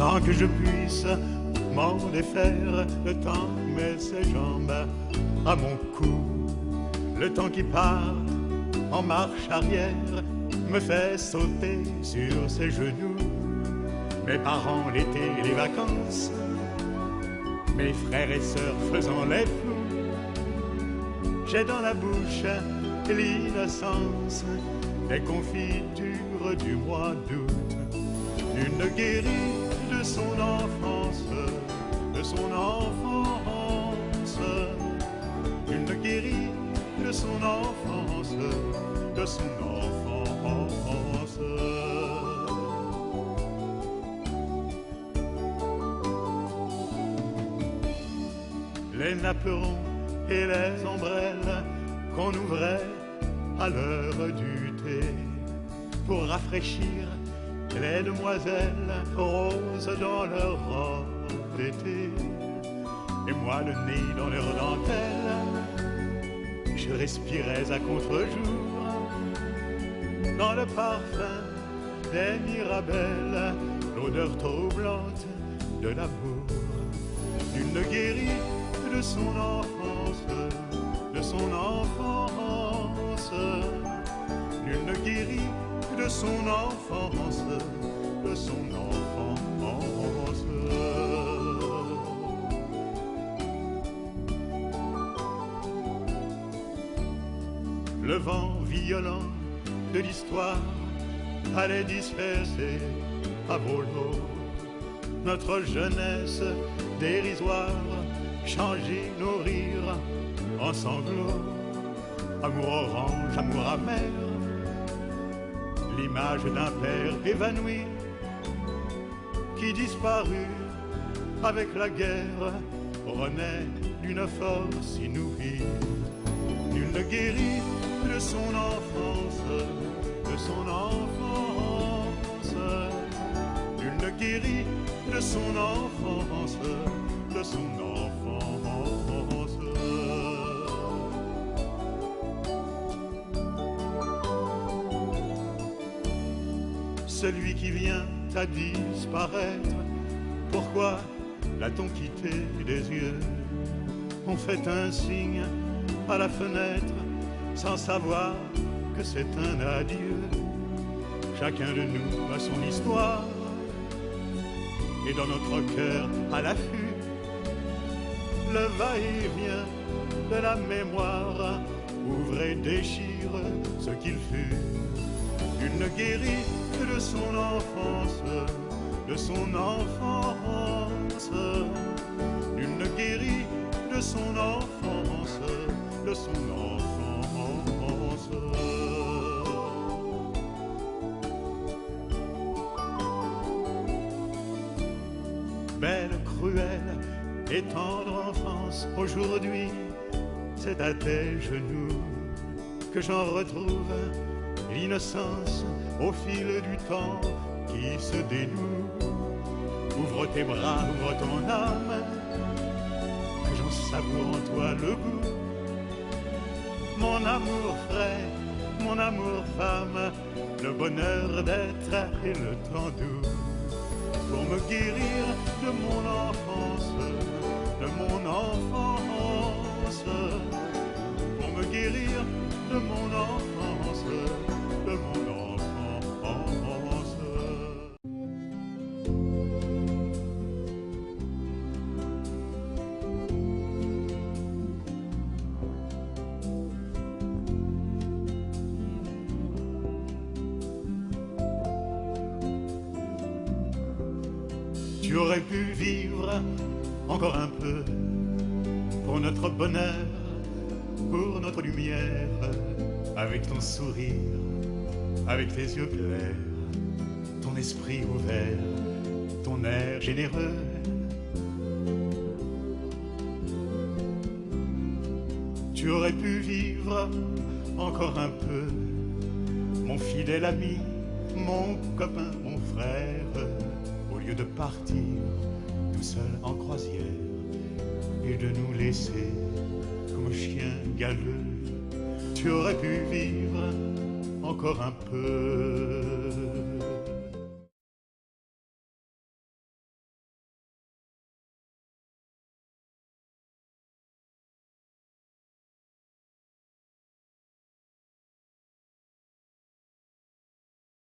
sans que je puisse m'en défaire. Le temps met ses jambes à mon cou. Le temps qui part en marche arrière me fait sauter sur ses genoux. Mes parents, l'été, les vacances, mes frères et sœurs faisant les fous. J'ai dans la bouche l'innocence des confitures du mois d'août. Une guérie de son enfance, de son enfance. Une guérie de son enfance, de son enfance. Les napperons et les ombrelles qu'on ouvrait à l'heure du thé pour rafraîchir les demoiselles roses dans leur robe d'été. Et moi le nez dans leur dentelle, je respirais à contre-jour dans le parfum des mirabelles, l'odeur troublante de l'amour. Une guérie de son enfance, de son enfance. Une guérie de son enfance, de son enfance. Le vent violent de l'histoire allait disperser à volo notre jeunesse dérisoire, changer nos rires en sanglots. Amour orange, amour amer, l'image d'un père évanoui qui disparut avec la guerre renaît d'une force inouïe. Une guérie de son enfance, de son enfance. Une guérie de son enfance, de son enfance. Celui qui vient à disparaître, pourquoi l'a-t-on quitté des yeux? On fait un signe à la fenêtre sans savoir que c'est un adieu. Chacun de nous a son histoire et dans notre cœur à l'affût, le va-et-vient de la mémoire ouvre et déchire ce qu'il fut. Une guérie de son enfance, de son enfance. Une guérie de son enfance, de son enfance. Belle, cruelle et tendre enfance, aujourd'hui c'est à tes genoux que j'en retrouve l'innocence au fil du temps qui se dénoue. Ouvre tes bras, ouvre ton âme, que j'en savoure en toi le goût. Mon amour frais, mon amour femme, le bonheur d'être et le temps doux. Pour me guérir de mon enfance, de mon enfance. Pour me guérir de mon enfance, de mon enfance. Tu aurais pu vivre encore un peu pour notre bonheur, pour notre lumière, avec ton sourire, avec tes yeux clairs, ton esprit ouvert, ton air généreux. Tu aurais pu vivre encore un peu, mon fidèle ami, mon copain, mon frère, au lieu de partir tout seul en croisière et de nous laisser comme chiens galeux. Tu aurais pu vivre encore un peu.